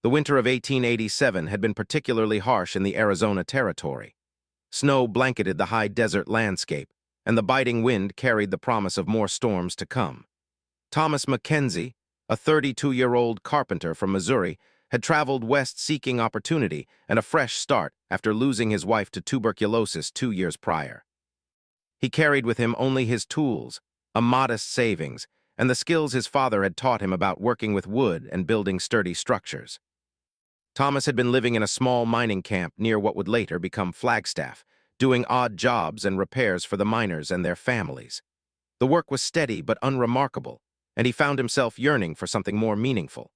The winter of 1887 had been particularly harsh in the Arizona Territory. Snow blanketed the high desert landscape, and the biting wind carried the promise of more storms to come. Thomas Mackenzie, a 32-year-old carpenter from Missouri, had traveled west seeking opportunity and a fresh start after losing his wife to tuberculosis 2 years prior. He carried with him only his tools, a modest savings, and the skills his father had taught him about working with wood and building sturdy structures. Thomas had been living in a small mining camp near what would later become Flagstaff, doing odd jobs and repairs for the miners and their families. The work was steady but unremarkable, and he found himself yearning for something more meaningful.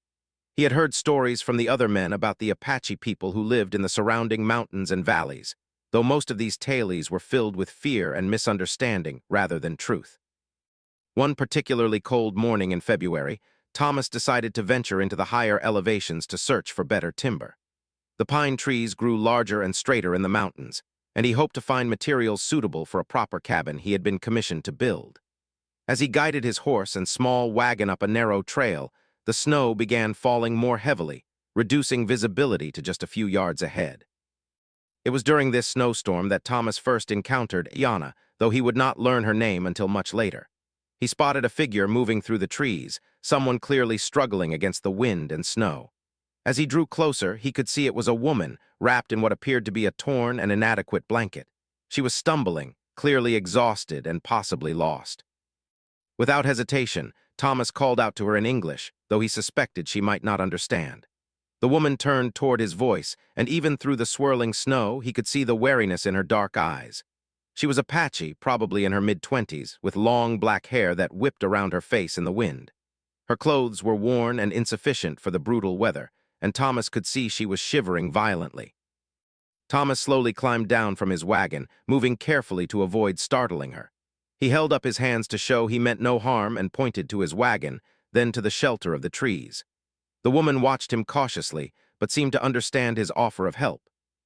He had heard stories from the other men about the Apache people who lived in the surrounding mountains and valleys, though most of these tales were filled with fear and misunderstanding rather than truth. One particularly cold morning in February, Thomas decided to venture into the higher elevations to search for better timber. The pine trees grew larger and straighter in the mountains, and he hoped to find materials suitable for a proper cabin he had been commissioned to build. As he guided his horse and small wagon up a narrow trail, the snow began falling more heavily, reducing visibility to just a few yards ahead. It was during this snowstorm that Thomas first encountered Yana, though he would not learn her name until much later. He spotted a figure moving through the trees, someone clearly struggling against the wind and snow. As he drew closer, he could see it was a woman, wrapped in what appeared to be a torn and inadequate blanket. She was stumbling, clearly exhausted and possibly lost. Without hesitation, Thomas called out to her in English, though he suspected she might not understand. The woman turned toward his voice, and even through the swirling snow, he could see the wariness in her dark eyes. She was Apache, probably in her mid-20s, with long black hair that whipped around her face in the wind. Her clothes were worn and insufficient for the brutal weather, and Thomas could see she was shivering violently. Thomas slowly climbed down from his wagon, moving carefully to avoid startling her. He held up his hands to show he meant no harm and pointed to his wagon, then to the shelter of the trees. The woman watched him cautiously, but seemed to understand his offer of help.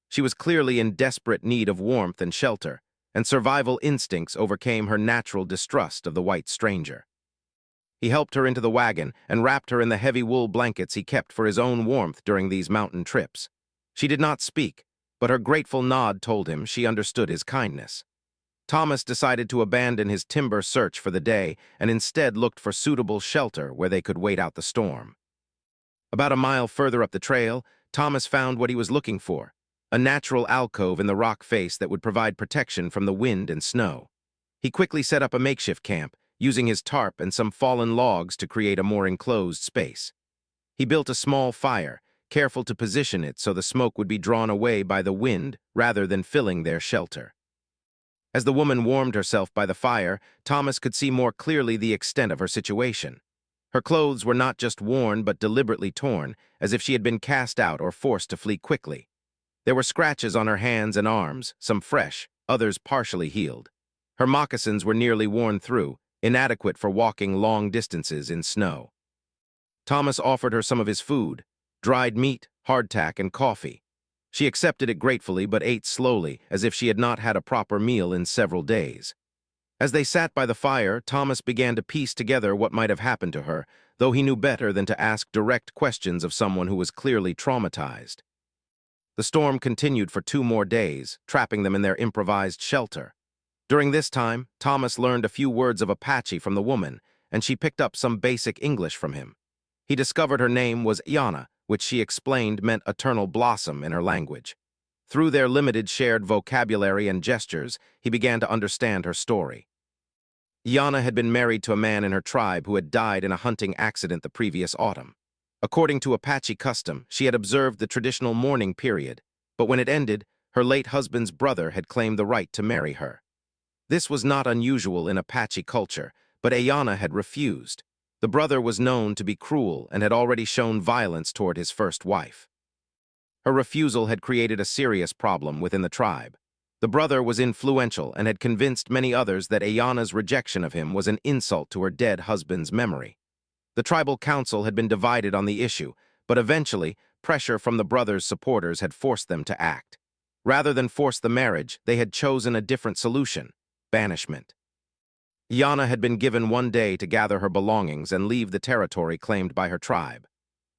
She was clearly in desperate need of warmth and shelter, and survival instincts overcame her natural distrust of the white stranger. He helped her into the wagon and wrapped her in the heavy wool blankets he kept for his own warmth during these mountain trips. She did not speak, but her grateful nod told him she understood his kindness. Thomas decided to abandon his timber search for the day and instead looked for suitable shelter where they could wait out the storm. About a mile further up the trail, Thomas found what he was looking for, a natural alcove in the rock face that would provide protection from the wind and snow. He quickly set up a makeshift camp, using his tarp and some fallen logs to create a more enclosed space. He built a small fire, careful to position it so the smoke would be drawn away by the wind rather than filling their shelter. As the woman warmed herself by the fire, Thomas could see more clearly the extent of her situation. Her clothes were not just worn but deliberately torn, as if she had been cast out or forced to flee quickly. There were scratches on her hands and arms, some fresh, others partially healed. Her moccasins were nearly worn through, inadequate for walking long distances in snow. Thomas offered her some of his food, dried meat, hardtack, and coffee. She accepted it gratefully but ate slowly, as if she had not had a proper meal in several days. As they sat by the fire, Thomas began to piece together what might have happened to her, though he knew better than to ask direct questions of someone who was clearly traumatized. The storm continued for 2 more days, trapping them in their improvised shelter. During this time, Thomas learned a few words of Apache from the woman, and she picked up some basic English from him. He discovered her name was Yana, which she explained meant eternal blossom in her language. Through their limited shared vocabulary and gestures, he began to understand her story. Yana had been married to a man in her tribe who had died in a hunting accident the previous autumn. According to Apache custom, she had observed the traditional mourning period, but when it ended, her late husband's brother had claimed the right to marry her. This was not unusual in Apache culture, but Yana had refused. The brother was known to be cruel and had already shown violence toward his first wife. Her refusal had created a serious problem within the tribe. The brother was influential and had convinced many others that Ayana's rejection of him was an insult to her dead husband's memory. The tribal council had been divided on the issue, but eventually, pressure from the brother's supporters had forced them to act. Rather than force the marriage, they had chosen a different solution: banishment. Yana had been given 1 day to gather her belongings and leave the territory claimed by her tribe.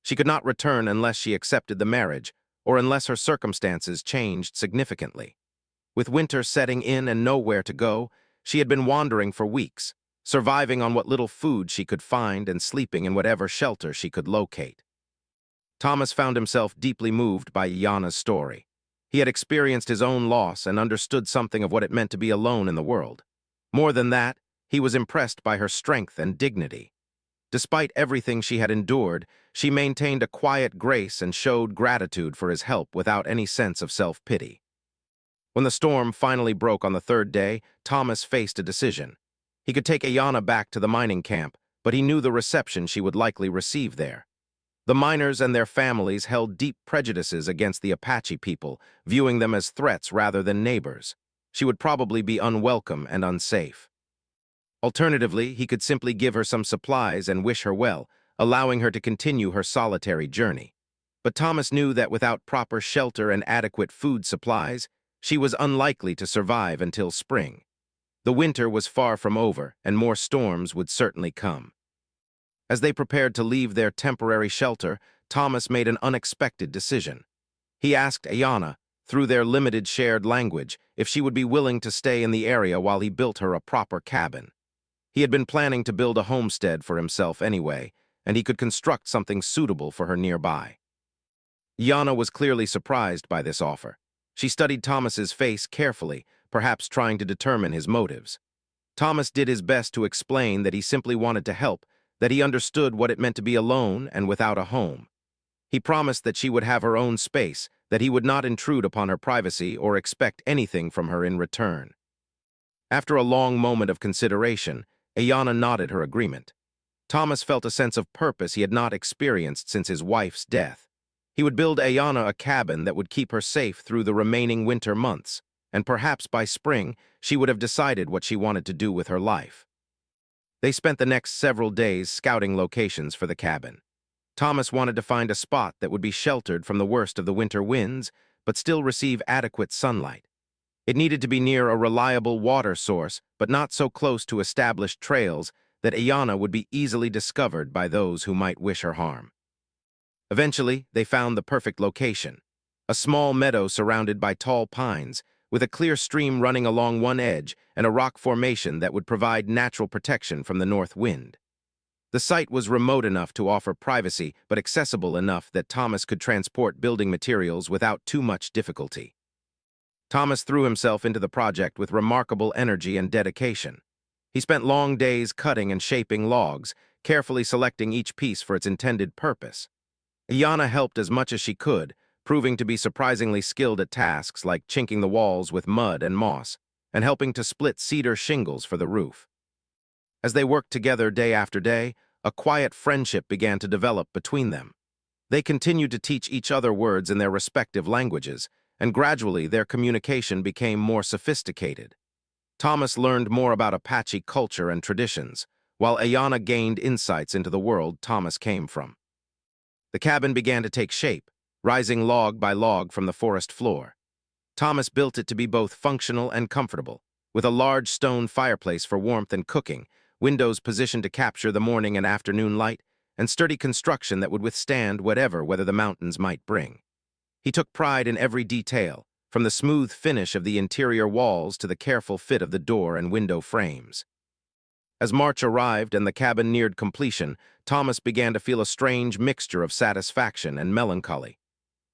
She could not return unless she accepted the marriage, or unless her circumstances changed significantly. With winter setting in and nowhere to go, she had been wandering for weeks, surviving on what little food she could find and sleeping in whatever shelter she could locate. Thomas found himself deeply moved by Iana's story. He had experienced his own loss and understood something of what it meant to be alone in the world. More than that, he was impressed by her strength and dignity. Despite everything she had endured, she maintained a quiet grace and showed gratitude for his help without any sense of self-pity. When the storm finally broke on the third day, Thomas faced a decision. He could take Iana back to the mining camp, but he knew the reception she would likely receive there. The miners and their families held deep prejudices against the Apache people, viewing them as threats rather than neighbors. She would probably be unwelcome and unsafe. Alternatively, he could simply give her some supplies and wish her well, allowing her to continue her solitary journey. But Thomas knew that without proper shelter and adequate food supplies, she was unlikely to survive until spring. The winter was far from over, and more storms would certainly come. As they prepared to leave their temporary shelter, Thomas made an unexpected decision. He asked Iana, through their limited shared language, if she would be willing to stay in the area while he built her a proper cabin. He had been planning to build a homestead for himself anyway, and he could construct something suitable for her nearby. Iana was clearly surprised by this offer. She studied Thomas's face carefully, perhaps trying to determine his motives. Thomas did his best to explain that he simply wanted to help, that he understood what it meant to be alone and without a home. He promised that she would have her own space, that he would not intrude upon her privacy or expect anything from her in return. After a long moment of consideration, Iana nodded her agreement. Thomas felt a sense of purpose he had not experienced since his wife's death. He would build Iana a cabin that would keep her safe through the remaining winter months, and perhaps by spring she would have decided what she wanted to do with her life. They spent the next several days scouting locations for the cabin. Thomas wanted to find a spot that would be sheltered from the worst of the winter winds, but still receive adequate sunlight. It needed to be near a reliable water source, but not so close to established trails that Iana would be easily discovered by those who might wish her harm. Eventually, they found the perfect location, a small meadow surrounded by tall pines, with a clear stream running along one edge and a rock formation that would provide natural protection from the north wind. The site was remote enough to offer privacy, but accessible enough that Thomas could transport building materials without too much difficulty. Thomas threw himself into the project with remarkable energy and dedication. He spent long days cutting and shaping logs, carefully selecting each piece for its intended purpose. Iana helped as much as she could, proving to be surprisingly skilled at tasks like chinking the walls with mud and moss, and helping to split cedar shingles for the roof. As they worked together day after day, a quiet friendship began to develop between them. They continued to teach each other words in their respective languages, and gradually their communication became more sophisticated. Thomas learned more about Apache culture and traditions, while Iana gained insights into the world Thomas came from. The cabin began to take shape, rising log by log from the forest floor. Thomas built it to be both functional and comfortable, with a large stone fireplace for warmth and cooking, windows positioned to capture the morning and afternoon light, and sturdy construction that would withstand whatever weather the mountains might bring. He took pride in every detail, from the smooth finish of the interior walls to the careful fit of the door and window frames. As March arrived and the cabin neared completion, Thomas began to feel a strange mixture of satisfaction and melancholy.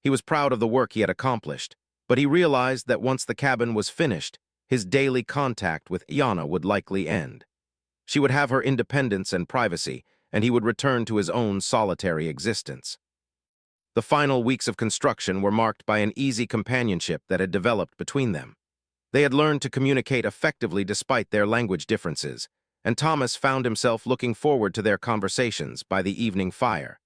He was proud of the work he had accomplished, but he realized that once the cabin was finished, his daily contact with Iana would likely end. She would have her independence and privacy, and he would return to his own solitary existence. The final weeks of construction were marked by an easy companionship that had developed between them. They had learned to communicate effectively despite their language differences, and Thomas found himself looking forward to their conversations by the evening fire.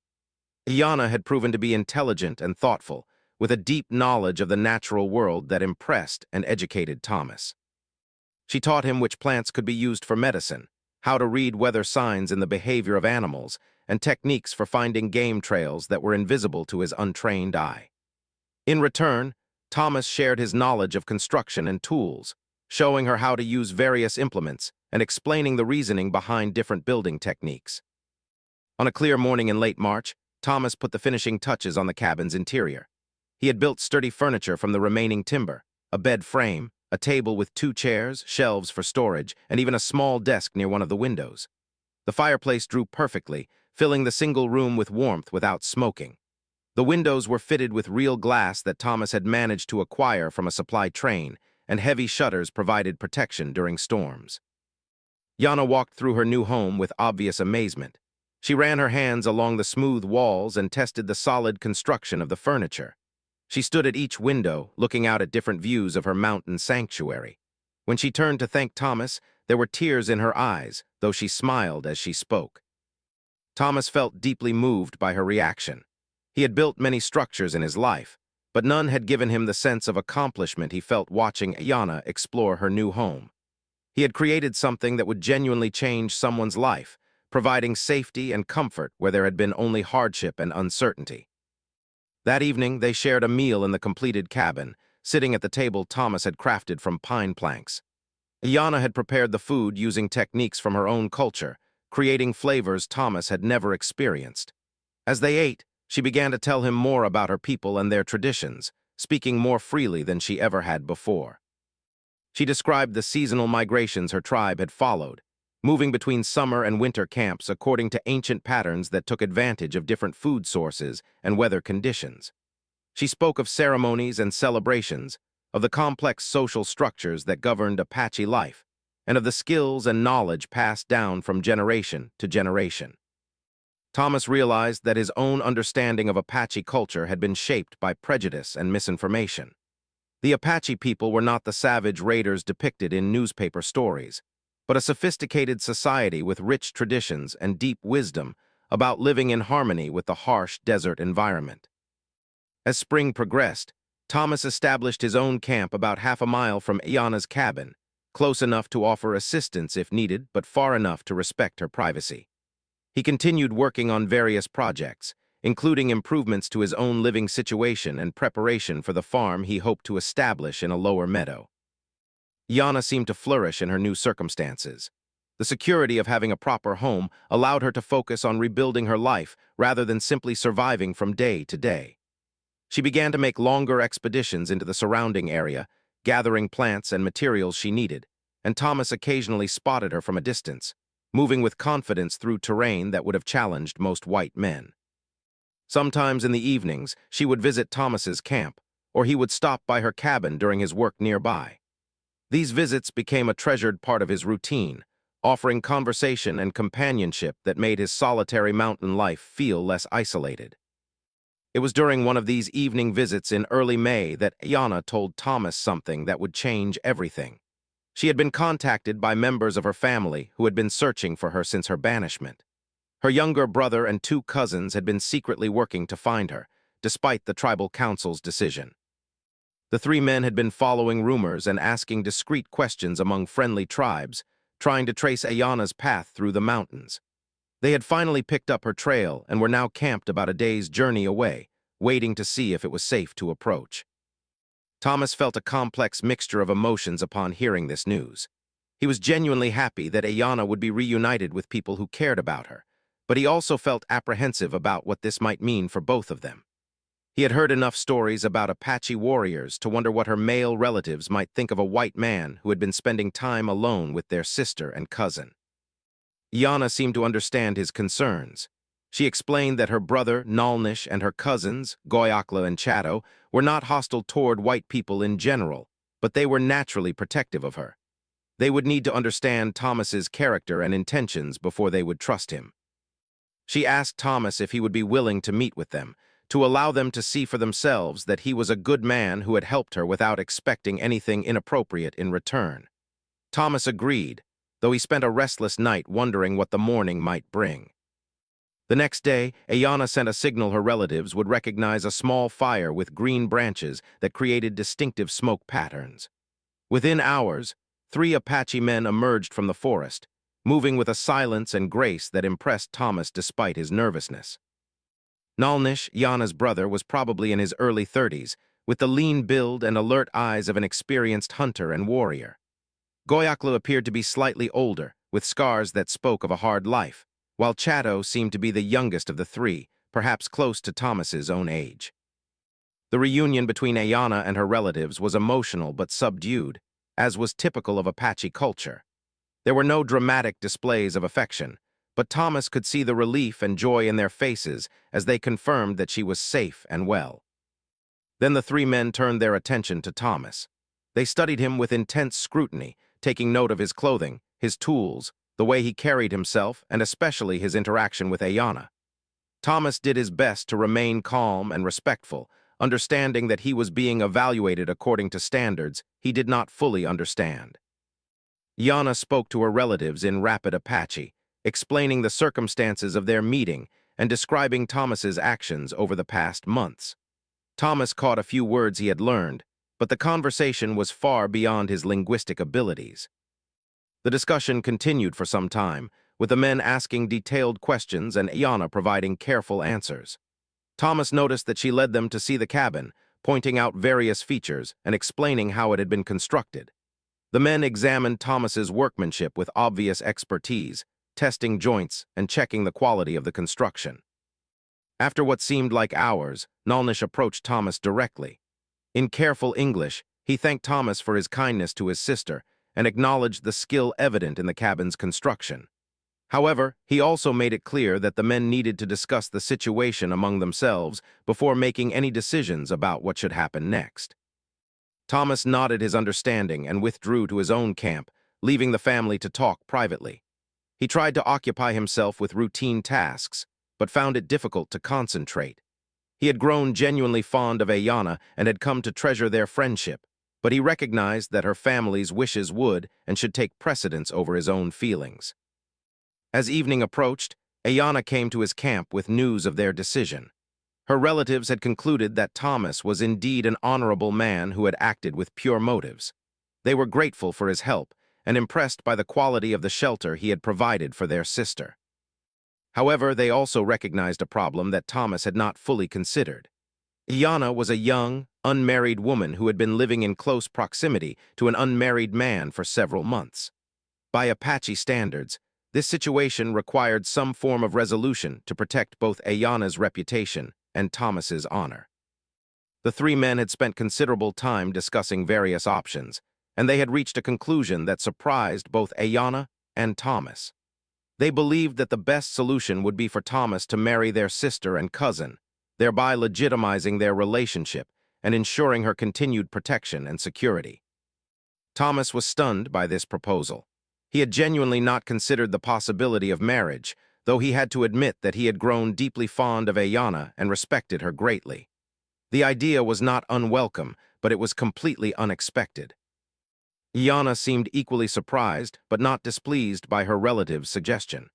Iana had proven to be intelligent and thoughtful, with a deep knowledge of the natural world that impressed and educated Thomas. She taught him which plants could be used for medicine, how to read weather signs in the behavior of animals, and techniques for finding game trails that were invisible to his untrained eye. In return, Thomas shared his knowledge of construction and tools, showing her how to use various implements and explaining the reasoning behind different building techniques. On a clear morning in late March, Thomas put the finishing touches on the cabin's interior. He had built sturdy furniture from the remaining timber, a bed frame, a table with 2 chairs, shelves for storage, and even a small desk near one of the windows. The fireplace drew perfectly, filling the single room with warmth without smoking. The windows were fitted with real glass that Thomas had managed to acquire from a supply train, and heavy shutters provided protection during storms. Yana walked through her new home with obvious amazement. She ran her hands along the smooth walls and tested the solid construction of the furniture. She stood at each window, looking out at different views of her mountain sanctuary. When she turned to thank Thomas, there were tears in her eyes, though she smiled as she spoke. Thomas felt deeply moved by her reaction. He had built many structures in his life, but none had given him the sense of accomplishment he felt watching Yana explore her new home. He had created something that would genuinely change someone's life, providing safety and comfort where there had been only hardship and uncertainty. That evening, they shared a meal in the completed cabin, sitting at the table Thomas had crafted from pine planks. Yana had prepared the food using techniques from her own culture, creating flavors Thomas had never experienced. As they ate, she began to tell him more about her people and their traditions, speaking more freely than she ever had before. She described the seasonal migrations her tribe had followed, moving between summer and winter camps according to ancient patterns that took advantage of different food sources and weather conditions. She spoke of ceremonies and celebrations, of the complex social structures that governed Apache life, and of the skills and knowledge passed down from generation to generation. Thomas realized that his own understanding of Apache culture had been shaped by prejudice and misinformation. The Apache people were not the savage raiders depicted in newspaper stories, but a sophisticated society with rich traditions and deep wisdom about living in harmony with the harsh desert environment. As spring progressed, Thomas established his own camp about half a mile from Yana's cabin, close enough to offer assistance if needed, but far enough to respect her privacy. He continued working on various projects, including improvements to his own living situation and preparation for the farm he hoped to establish in a lower meadow. Yana seemed to flourish in her new circumstances. The security of having a proper home allowed her to focus on rebuilding her life rather than simply surviving from day to day. She began to make longer expeditions into the surrounding area, gathering plants and materials she needed, and Thomas occasionally spotted her from a distance, moving with confidence through terrain that would have challenged most white men. Sometimes in the evenings, she would visit Thomas's camp, or he would stop by her cabin during his work nearby. These visits became a treasured part of his routine, offering conversation and companionship that made his solitary mountain life feel less isolated. It was during one of these evening visits in early May that Yana told Thomas something that would change everything. She had been contacted by members of her family who had been searching for her since her banishment. Her younger brother and 2 cousins had been secretly working to find her, despite the tribal council's decision. The 3 men had been following rumors and asking discreet questions among friendly tribes, trying to trace Ayana's path through the mountains. They had finally picked up her trail and were now camped about a day's journey away, waiting to see if it was safe to approach. Thomas felt a complex mixture of emotions upon hearing this news. He was genuinely happy that Ayana would be reunited with people who cared about her, but he also felt apprehensive about what this might mean for both of them. He had heard enough stories about Apache warriors to wonder what her male relatives might think of a white man who had been spending time alone with their sister and cousin. Yana seemed to understand his concerns. She explained that her brother, Nalnish, and her cousins, Goyakla and Chato, were not hostile toward white people in general, but they were naturally protective of her. They would need to understand Thomas's character and intentions before they would trust him. She asked Thomas if he would be willing to meet with them, to allow them to see for themselves that he was a good man who had helped her without expecting anything inappropriate in return. Thomas agreed, though he spent a restless night wondering what the morning might bring. The next day, Ayana sent a signal her relatives would recognize a small fire with green branches that created distinctive smoke patterns. Within hours, 3 Apache men emerged from the forest, moving with a silence and grace that impressed Thomas despite his nervousness. Nalnish, Yana's brother, was probably in his early 30s, with the lean build and alert eyes of an experienced hunter and warrior. Goyaklu appeared to be slightly older, with scars that spoke of a hard life, while Chato seemed to be the youngest of the 3, perhaps close to Thomas's own age. The reunion between Ayanna and her relatives was emotional but subdued, as was typical of Apache culture. There were no dramatic displays of affection, but Thomas could see the relief and joy in their faces as they confirmed that she was safe and well. Then the three men turned their attention to Thomas. They studied him with intense scrutiny, taking note of his clothing, his tools, the way he carried himself, and especially his interaction with Ayanna. Thomas did his best to remain calm and respectful, understanding that he was being evaluated according to standards he did not fully understand. Ayanna spoke to her relatives in rapid Apache, explaining the circumstances of their meeting and describing Thomas's actions over the past months. Thomas caught a few words he had learned, but the conversation was far beyond his linguistic abilities. The discussion continued for some time, with the men asking detailed questions and Ayanna providing careful answers. Thomas noticed that she led them to see the cabin, pointing out various features and explaining how it had been constructed. The men examined Thomas's workmanship with obvious expertise, testing joints and checking the quality of the construction. After what seemed like hours, Nalnish approached Thomas directly. In careful English, he thanked Thomas for his kindness to his sister and acknowledged the skill evident in the cabin's construction. However, he also made it clear that the men needed to discuss the situation among themselves before making any decisions about what should happen next. Thomas nodded his understanding and withdrew to his own camp, leaving the family to talk privately. He tried to occupy himself with routine tasks, but found it difficult to concentrate. He had grown genuinely fond of Ayanna and had come to treasure their friendship, but he recognized that her family's wishes would and should take precedence over his own feelings. As evening approached, Ayanna came to his camp with news of their decision. Her relatives had concluded that Thomas was indeed an honorable man who had acted with pure motives. They were grateful for his help and impressed by the quality of the shelter he had provided for their sister. However, they also recognized a problem that Thomas had not fully considered. Ayanna was a young, unmarried woman who had been living in close proximity to an unmarried man for several months. By Apache standards, this situation required some form of resolution to protect both Ayanna's reputation and Thomas's honor. The three men had spent considerable time discussing various options, and they had reached a conclusion that surprised both Ayanna and Thomas. They believed that the best solution would be for Thomas to marry their sister and cousin, thereby legitimizing their relationship and ensuring her continued protection and security. Thomas was stunned by this proposal. He had genuinely not considered the possibility of marriage, though he had to admit that he had grown deeply fond of Ayanna and respected her greatly. The idea was not unwelcome, but it was completely unexpected. Ayanna seemed equally surprised, but not displeased by her relative's suggestion.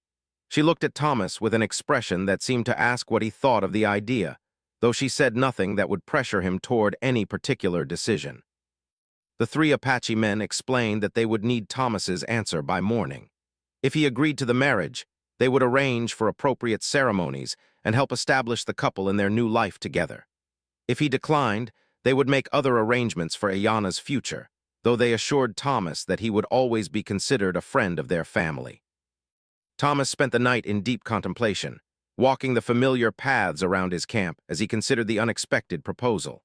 She looked at Thomas with an expression that seemed to ask what he thought of the idea, though she said nothing that would pressure him toward any particular decision. The three Apache men explained that they would need Thomas's answer by morning. If he agreed to the marriage, they would arrange for appropriate ceremonies and help establish the couple in their new life together. If he declined, they would make other arrangements for Ayanna's future, though they assured Thomas that he would always be considered a friend of their family. Thomas spent the night in deep contemplation, walking the familiar paths around his camp as he considered the unexpected proposal.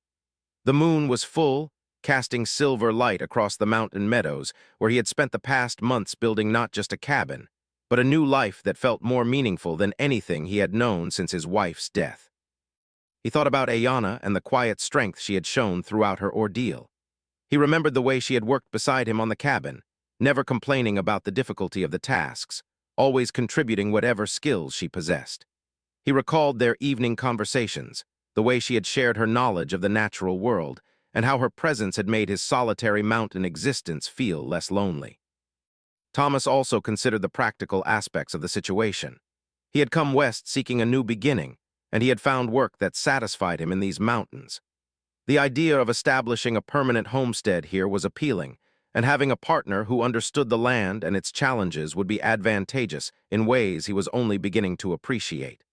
The moon was full, casting silver light across the mountain meadows where he had spent the past months building not just a cabin, but a new life that felt more meaningful than anything he had known since his wife's death. He thought about Ayanna and the quiet strength she had shown throughout her ordeal. He remembered the way she had worked beside him on the cabin, never complaining about the difficulty of the tasks, always contributing whatever skills she possessed. He recalled their evening conversations, the way she had shared her knowledge of the natural world, and how her presence had made his solitary mountain existence feel less lonely. Thomas also considered the practical aspects of the situation. He had come west seeking a new beginning, and he had found work that satisfied him in these mountains. The idea of establishing a permanent homestead here was appealing, and having a partner who understood the land and its challenges would be advantageous in ways he was only beginning to appreciate.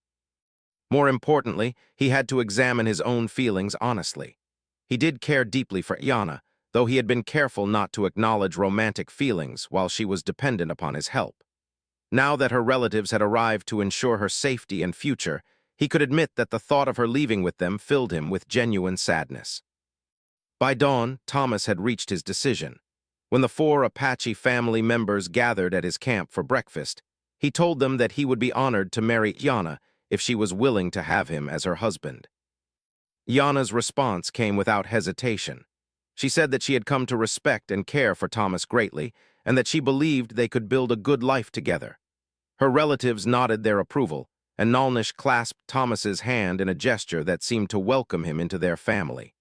More importantly, he had to examine his own feelings honestly. He did care deeply for Ayanna, though he had been careful not to acknowledge romantic feelings while she was dependent upon his help. Now that her relatives had arrived to ensure her safety and future, He could admit that the thought of her leaving with them filled him with genuine sadness. By dawn, Thomas had reached his decision. When the 4 Apache family members gathered at his camp for breakfast, he told them that he would be honored to marry Yana if she was willing to have him as her husband. Yana's response came without hesitation. She said that she had come to respect and care for Thomas greatly, and that she believed they could build a good life together. Her relatives nodded their approval, and Nalnish clasped Thomas's hand in a gesture that seemed to welcome him into their family.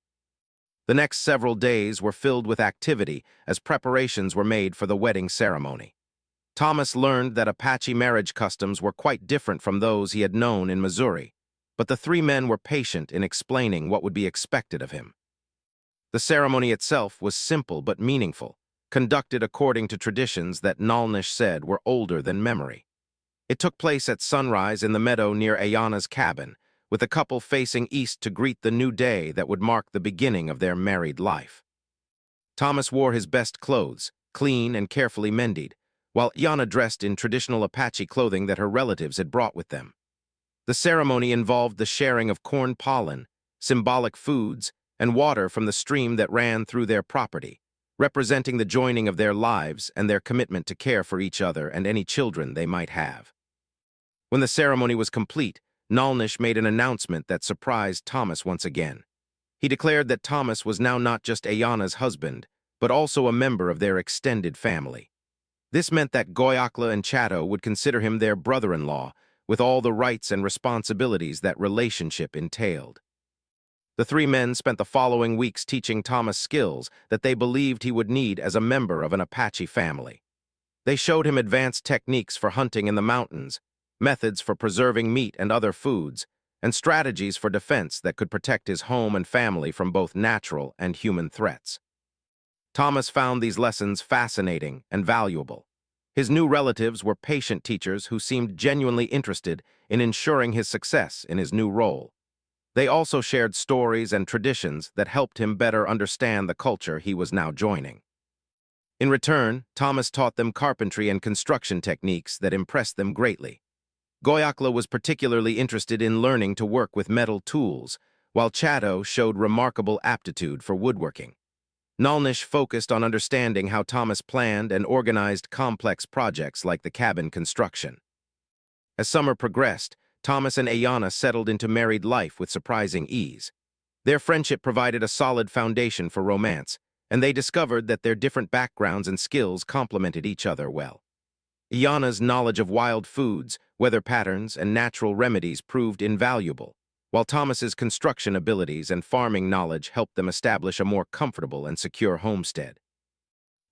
The next several days were filled with activity as preparations were made for the wedding ceremony. Thomas learned that Apache marriage customs were quite different from those he had known in Missouri, but the 3 men were patient in explaining what would be expected of him. The ceremony itself was simple but meaningful, conducted according to traditions that Nalnish said were older than memory. It took place at sunrise in the meadow near Ayana's cabin, with the couple facing east to greet the new day that would mark the beginning of their married life. Thomas wore his best clothes, clean and carefully mended, while Yana dressed in traditional Apache clothing that her relatives had brought with them. The ceremony involved the sharing of corn pollen, symbolic foods, and water from the stream that ran through their property, representing the joining of their lives and their commitment to care for each other and any children they might have. When the ceremony was complete, Nalnish made an announcement that surprised Thomas once again. He declared that Thomas was now not just Ayana's husband, but also a member of their extended family. This meant that Goyakla and Chato would consider him their brother-in-law, with all the rights and responsibilities that relationship entailed. The 3 men spent the following weeks teaching Thomas skills that they believed he would need as a member of an Apache family. They showed him advanced techniques for hunting in the mountains, methods for preserving meat and other foods, and strategies for defense that could protect his home and family from both natural and human threats. Thomas found these lessons fascinating and valuable. His new relatives were patient teachers who seemed genuinely interested in ensuring his success in his new role. They also shared stories and traditions that helped him better understand the culture he was now joining. In return, Thomas taught them carpentry and construction techniques that impressed them greatly. Goyakla was particularly interested in learning to work with metal tools, while Chato showed remarkable aptitude for woodworking. Nalnish focused on understanding how Thomas planned and organized complex projects like the cabin construction. As summer progressed, Thomas and Ayana settled into married life with surprising ease. Their friendship provided a solid foundation for romance, and they discovered that their different backgrounds and skills complemented each other well. Ayana's knowledge of wild foods, weather patterns, and natural remedies proved invaluable, while Thomas's construction abilities and farming knowledge helped them establish a more comfortable and secure homestead.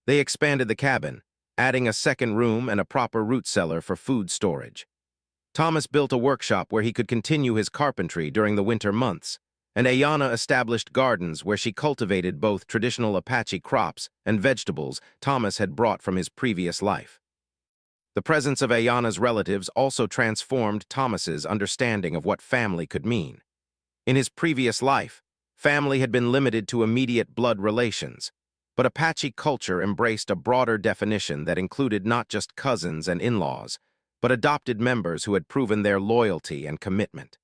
They expanded the cabin, adding a second room and a proper root cellar for food storage. Thomas built a workshop where he could continue his carpentry during the winter months, and Ayana established gardens where she cultivated both traditional Apache crops and vegetables Thomas had brought from his previous life. The presence of Ayana's relatives also transformed Thomas's understanding of what family could mean. In his previous life, family had been limited to immediate blood relations, but Apache culture embraced a broader definition that included not just cousins and in-laws, but adopted members who had proven their loyalty and commitment.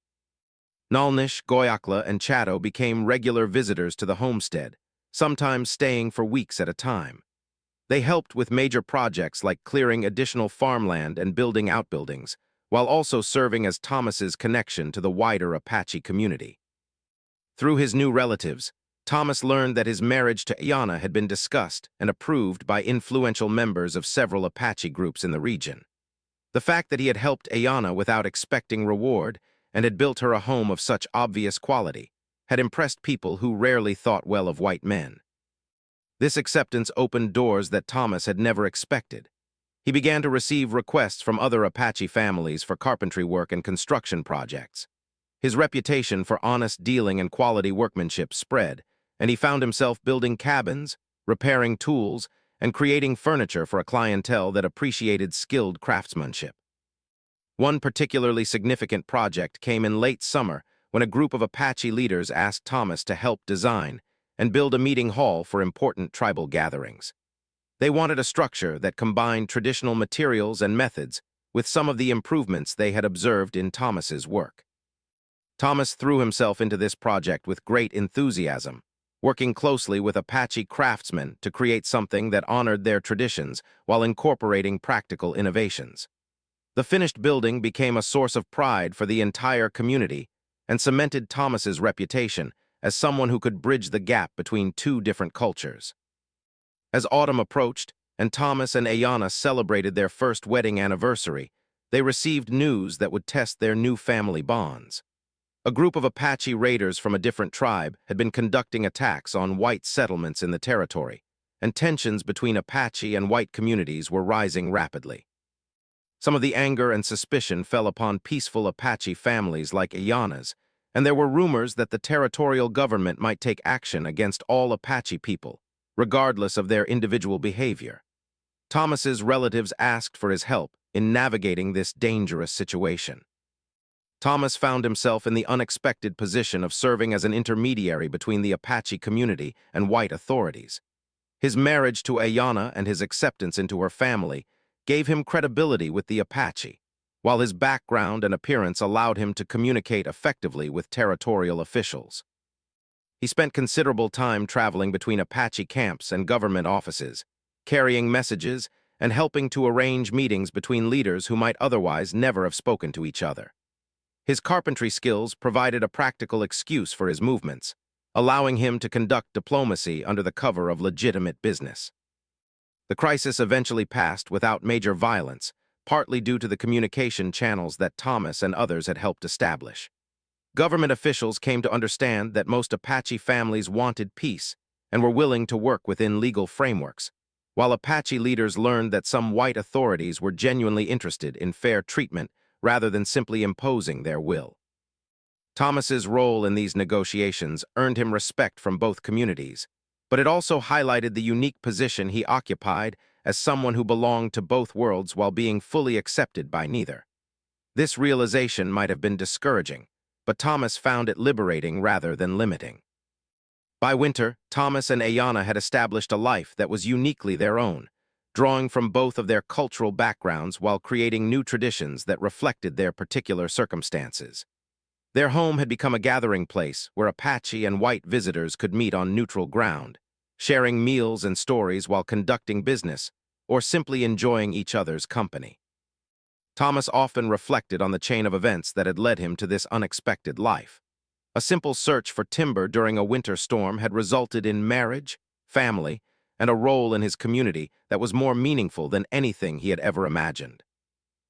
Nalnish, Goyakla, and Chato became regular visitors to the homestead, sometimes staying for weeks at a time. They helped with major projects like clearing additional farmland and building outbuildings, while also serving as Thomas's connection to the wider Apache community. Through his new relatives, Thomas learned that his marriage to Ayana had been discussed and approved by influential members of several Apache groups in the region. The fact that he had helped Ayana without expecting reward and had built her a home of such obvious quality had impressed people who rarely thought well of white men. This acceptance opened doors that Thomas had never expected. He began to receive requests from other Apache families for carpentry work and construction projects. His reputation for honest dealing and quality workmanship spread, and he found himself building cabins, repairing tools, and creating furniture for a clientele that appreciated skilled craftsmanship. One particularly significant project came in late summer when a group of Apache leaders asked Thomas to help design and build a meeting hall for important tribal gatherings. They wanted a structure that combined traditional materials and methods with some of the improvements they had observed in Thomas's work. Thomas threw himself into this project with great enthusiasm, working closely with Apache craftsmen to create something that honored their traditions while incorporating practical innovations. The finished building became a source of pride for the entire community and cemented Thomas's reputation as someone who could bridge the gap between two different cultures. As autumn approached and Thomas and Ayanna celebrated their first wedding anniversary, they received news that would test their new family bonds. A group of Apache raiders from a different tribe had been conducting attacks on white settlements in the territory, and tensions between Apache and white communities were rising rapidly. Some of the anger and suspicion fell upon peaceful Apache families like Ayanna's, and there were rumors that the territorial government might take action against all Apache people, regardless of their individual behavior. Thomas's relatives asked for his help in navigating this dangerous situation. Thomas found himself in the unexpected position of serving as an intermediary between the Apache community and white authorities. His marriage to Ayanna and his acceptance into her family gave him credibility with the Apache, while his background and appearance allowed him to communicate effectively with territorial officials. He spent considerable time traveling between Apache camps and government offices, carrying messages and helping to arrange meetings between leaders who might otherwise never have spoken to each other. His carpentry skills provided a practical excuse for his movements, allowing him to conduct diplomacy under the cover of legitimate business. The crisis eventually passed without major violence, partly due to the communication channels that Thomas and others had helped establish. Government officials came to understand that most Apache families wanted peace and were willing to work within legal frameworks, while Apache leaders learned that some white authorities were genuinely interested in fair treatment rather than simply imposing their will. Thomas's role in these negotiations earned him respect from both communities, but it also highlighted the unique position he occupied as someone who belonged to both worlds while being fully accepted by neither. This realization might have been discouraging, but Thomas found it liberating rather than limiting. By winter, Thomas and Ayanna had established a life that was uniquely their own, drawing from both of their cultural backgrounds while creating new traditions that reflected their particular circumstances. Their home had become a gathering place where Apache and white visitors could meet on neutral ground, sharing meals and stories while conducting business, or simply enjoying each other's company. Thomas often reflected on the chain of events that had led him to this unexpected life. A simple search for timber during a winter storm had resulted in marriage, family, and a role in his community that was more meaningful than anything he had ever imagined.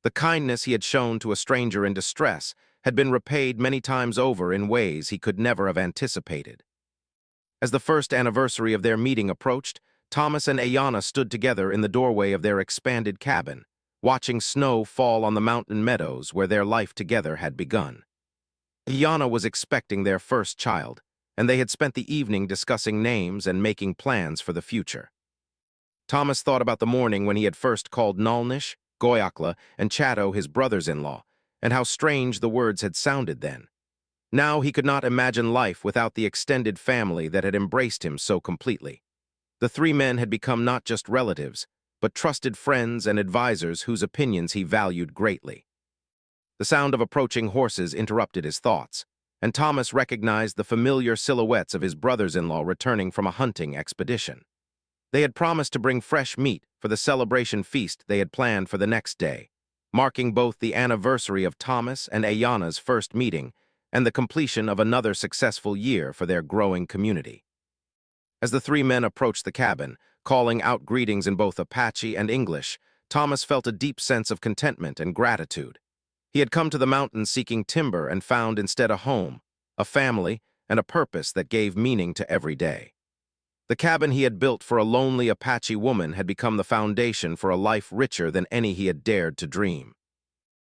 The kindness he had shown to a stranger in distress had been repaid many times over in ways he could never have anticipated. As the first anniversary of their meeting approached, Thomas and Ayanna stood together in the doorway of their expanded cabin, watching snow fall on the mountain meadows where their life together had begun. Ayanna was expecting their first child, and they had spent the evening discussing names and making plans for the future. Thomas thought about the morning when he had first called Nalnish, Goyakla, and Chatto his brothers-in-law, and how strange the words had sounded then. Now he could not imagine life without the extended family that had embraced him so completely. The three men had become not just relatives, but trusted friends and advisors whose opinions he valued greatly. The sound of approaching horses interrupted his thoughts, and Thomas recognized the familiar silhouettes of his brothers-in-law returning from a hunting expedition. They had promised to bring fresh meat for the celebration feast they had planned for the next day, marking both the anniversary of Thomas and Ayanna's first meeting and the completion of another successful year for their growing community. As the three men approached the cabin, calling out greetings in both Apache and English, Thomas felt a deep sense of contentment and gratitude. He had come to the mountains seeking timber and found instead a home, a family, and a purpose that gave meaning to every day. The cabin he had built for a lonely Apache woman had become the foundation for a life richer than any he had dared to dream.